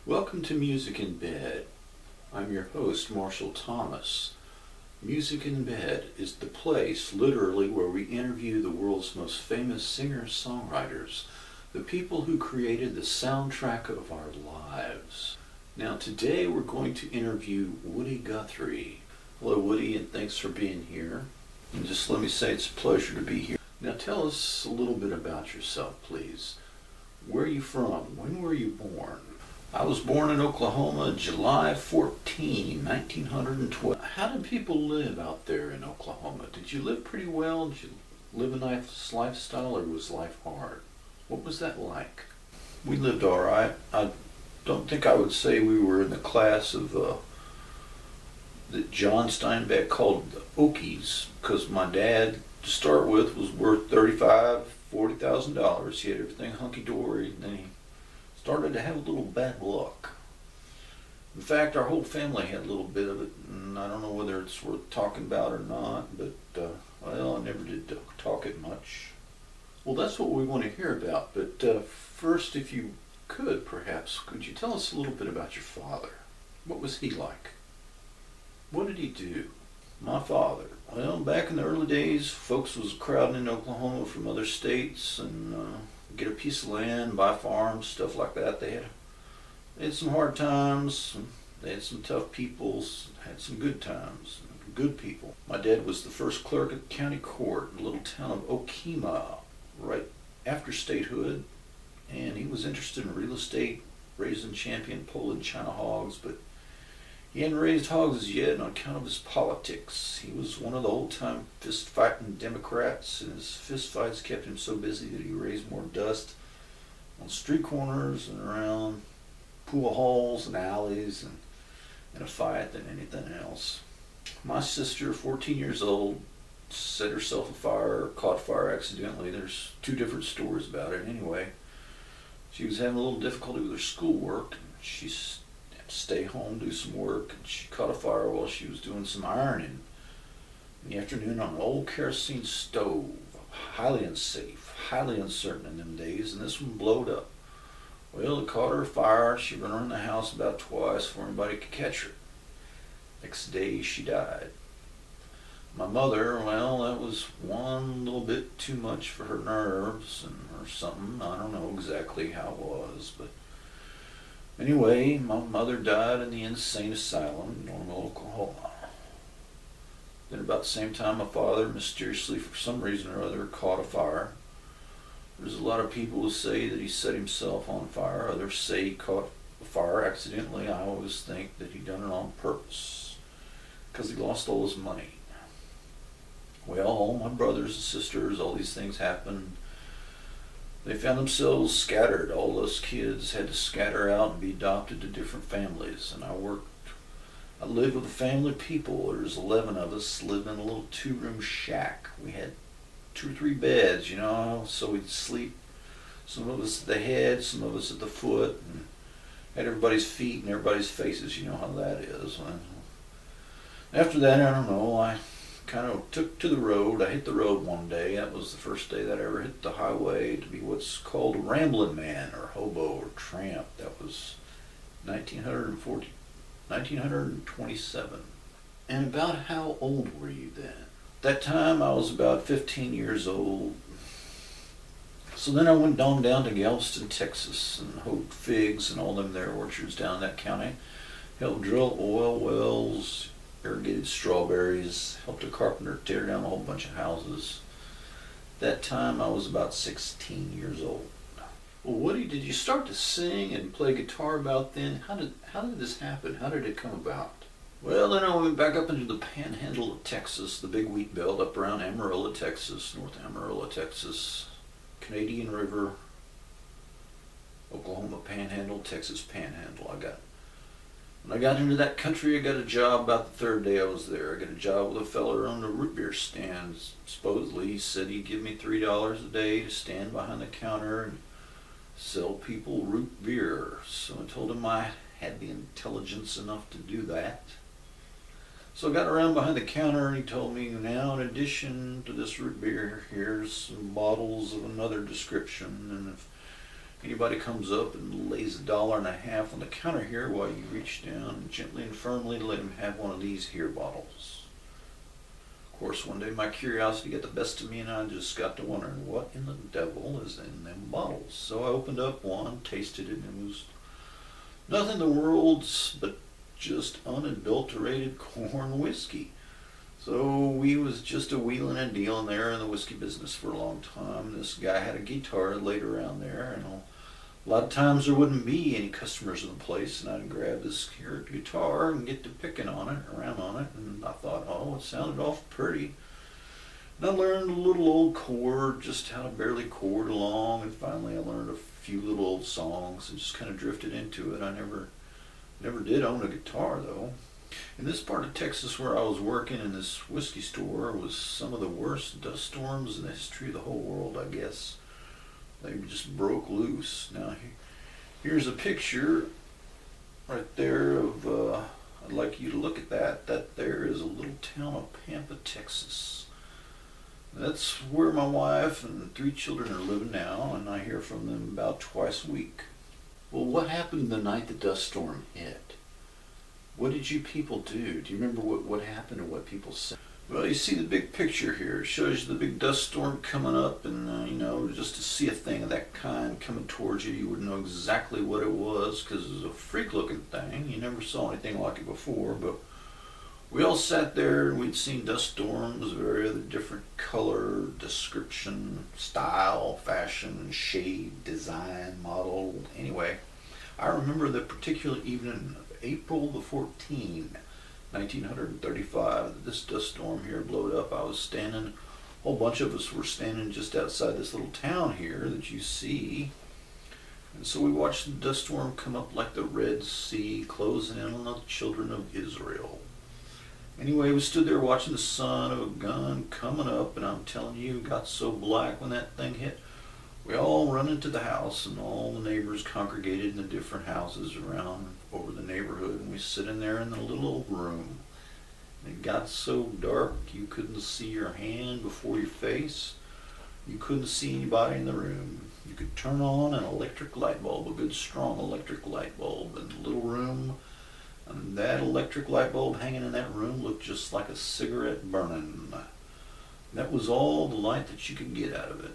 Welcome to Music in Bed. I'm your host, Marshall Thomas. Music in Bed is the place, literally, where we interview the world's most famous singer-songwriters, the people who created the soundtrack of our lives. Now, today we're going to interview Woody Guthrie. Hello, Woody, and thanks for being here. And just let me say it's a pleasure to be here. Now, tell us a little bit about yourself, please. Where are you from? When were you born? I was born in Oklahoma, July 14, 1912. How did people live out there in Oklahoma? Did you live pretty well? Did you live a nice lifestyle, or was life hard? What was that like? We lived all right. I don't think I would say we were in the class of that John Steinbeck called the Okies, because my dad, to start with, was worth $40,000. He had everything hunky-dory, and then he started to have a little bad luck. In fact, our whole family had a little bit of it, and I don't know whether it's worth talking about or not, but, well, I never did talk it much. Well, that's what we want to hear about, but first, if you could, perhaps, could you tell us a little bit about your father? What was he like? What did he do? My father, well, back in the early days, folks was crowding in Oklahoma from other states and get a piece of land, buy farms, stuff like that. They had some hard times, they had some tough people, had some good times, good people. My dad was the first clerk at the county court in the little town of Okemah, right after statehood, and he was interested in real estate, raising champion Poland China hogs, but he hadn't raised hogs yet on account of his politics. He was one of the old-time fist-fighting Democrats, and his fist-fights kept him so busy that he raised more dust on street corners and around pool halls and alleys and in a fight than anything else. My sister, 14 years old, set herself afire, or caught fire accidentally. There's two different stories about it. Anyway, she was having a little difficulty with her schoolwork, and she's stay home, do some work, and she caught a fire while she was doing some ironing in the afternoon on an old kerosene stove. Highly unsafe, highly uncertain in them days, and this one blowed up. Well, it caught her fire. She run around the house about twice before anybody could catch her. Next day, she died. My mother, well, that was one little bit too much for her nerves or something. I don't know exactly how it was, but anyway, my mother died in the insane asylum in Normal, Oklahoma. Then about the same time, my father mysteriously, for some reason or other, caught a fire. There's a lot of people who say that he set himself on fire. Others say he caught a fire accidentally. I always think that he done it on purpose, because he lost all his money. Well, all my brothers and sisters, all these things happened. They found themselves scattered. All those kids had to scatter out and be adopted to different families. And I lived with a family of people. There's 11 of us, lived in a little 2-room shack. We had 2 or 3 beds, so we'd sleep, some of us at the head, some of us at the foot, and had everybody's feet and everybody's faces. You know how that is. After that, I don't know, I kind of took to the road. I hit the road one day. That was the first day that I ever hit the highway to be what's called a rambling man or hobo or tramp. That was 1927. And about how old were you then? That time I was about 15 years old. So then I went on down to Galveston, Texas, and hoed figs and all them there orchards down in that county. Helped drill oil wells, irrigated strawberries, helped a carpenter tear down a whole bunch of houses. That time I was about 16 years old. Well, Woody, did you start to sing and play guitar about then? How did this happen? How did it come about? Well, then I went back up into the panhandle of Texas, the big wheat belt up around Amarillo, Texas, North Amarillo, Texas, Canadian River, Oklahoma Panhandle, Texas Panhandle. When I got into that country, I got a job about the 3rd day I was there. I got a job with a fella on a root beer stand. Supposedly, he said he'd give me $3 a day to stand behind the counter and sell people root beer. So I told him I had the intelligence enough to do that. So I got around behind the counter and he told me, now in addition to this root beer, here's some bottles of another description, and if Anybody comes up and lays $1.50 on the counter here while you reach down and gently and firmly let him have one of these here bottles. Of course, one day my curiosity got the best of me and I just got to wondering what in the devil is in them bottles. So I opened up one, tasted it, and it was nothing in the world's but just unadulterated corn whiskey. So we was just a wheeling and dealing there in the whiskey business for a long time. This guy had a guitar laid around there, and a lot of times there wouldn't be any customers in the place, and I'd grab this here guitar and get to picking on it, around on it, and I thought, oh, it sounded awful pretty. And I learned a little old chord, just how to barely chord along, and finally I learned a few little old songs and just kind of drifted into it. I never did own a guitar though. In this part of Texas where I was working in this whiskey store was some of the worst dust storms in the history of the whole world, I guess. They just broke loose. Now here's a picture right there of, I'd like you to look at that. That there is a little town of Pampa, Texas. That's where my wife and 3 children are living now, and I hear from them about twice a week. Well, what happened the night the dust storm hit? What did you people do? Do you remember what happened or what people said? Well, you see the big picture here. It shows you the big dust storm coming up, and you know, just to see a thing of that kind coming towards you, you wouldn't know exactly what it was because it was a freak-looking thing. You never saw anything like it before, but we all sat there and we'd seen dust storms of every other different color, description, style, fashion, shade, design, model. Anyway, I remember the particular evening of April the 14th, 1935, that this dust storm here blowed up. I was standing, a whole bunch of us were standing just outside this little town here that you see. And so we watched the dust storm come up like the Red Sea, closing in on the children of Israel. Anyway, we stood there watching the son of a gun coming up, and I'm telling you, it got so black when that thing hit. We all run into the house, and all the neighbors congregated in the different houses around over the neighborhood, and we sit in there in the little old room. And it got so dark you couldn't see your hand before your face. You couldn't see anybody in the room. You could turn on an electric light bulb, a good strong electric light bulb in the little room, and that electric light bulb hanging in that room looked just like a cigarette burning. That was all the light that you could get out of it.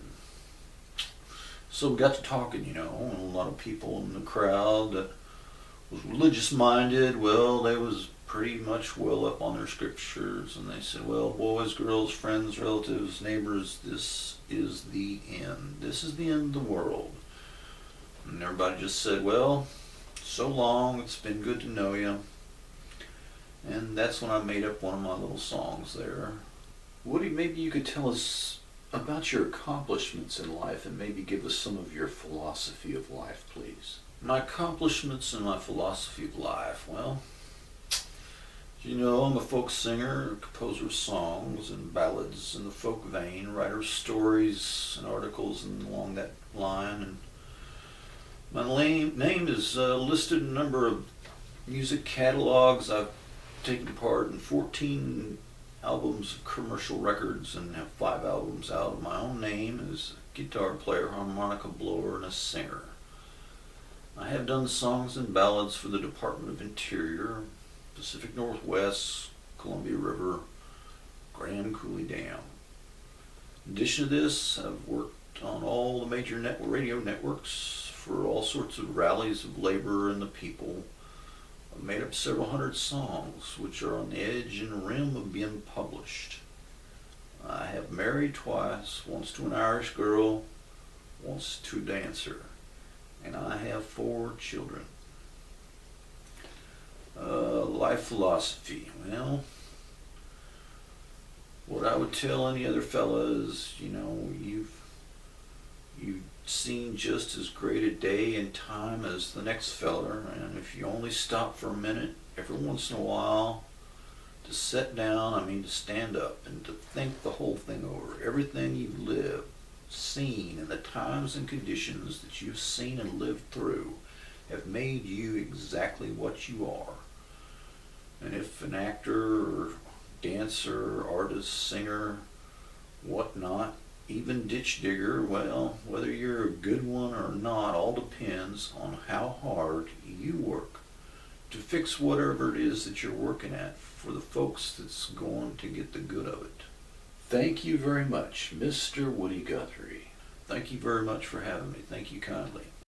So we got to talking, you know, and a lot of people in the crowd that was religious minded, well, they was pretty much well up on their scriptures, and they said, well, boys, girls, friends, relatives, neighbors, this is the end. This is the end of the world. And everybody just said, well, so long, it's been good to know you. And that's when I made up one of my little songs there. Woody, maybe you could tell us about your accomplishments in life and maybe give us some of your philosophy of life, please. My accomplishments and my philosophy of life, well, you know, I'm a folk singer, composer of songs and ballads in the folk vein, writer of stories and articles and along that line. And my name is listed in a number of music catalogs. I've taken part in 14 albums of commercial records and have 5 albums out of my own name as a guitar player, harmonica blower, and a singer. I have done songs and ballads for the Department of Interior, Pacific Northwest, Columbia River, Grand Coulee Dam. In addition to this, I've worked on all the major radio networks for all sorts of rallies of labor and the people. I've made up several hundred songs which are on the edge and rim of being published. I have married twice, once to an Irish girl, once to a dancer, and I have 4 children. Life philosophy. Well, what I would tell any other fella is, you know, you've seen just as great a day and time as the next fella, and if you only stop for a minute every once in a while to sit down, I mean to stand up and to think the whole thing over, everything you've lived, seen, and the times and conditions that you've seen and lived through have made you exactly what you are. And if an actor or dancer, artist, singer, whatnot, Even ditch digger, well, whether you're a good one or not, all depends on how hard you work to fix whatever it is that you're working at for the folks that's going to get the good of it. Thank you very much, Mr. Woody Guthrie. Thank you very much for having me. Thank you kindly.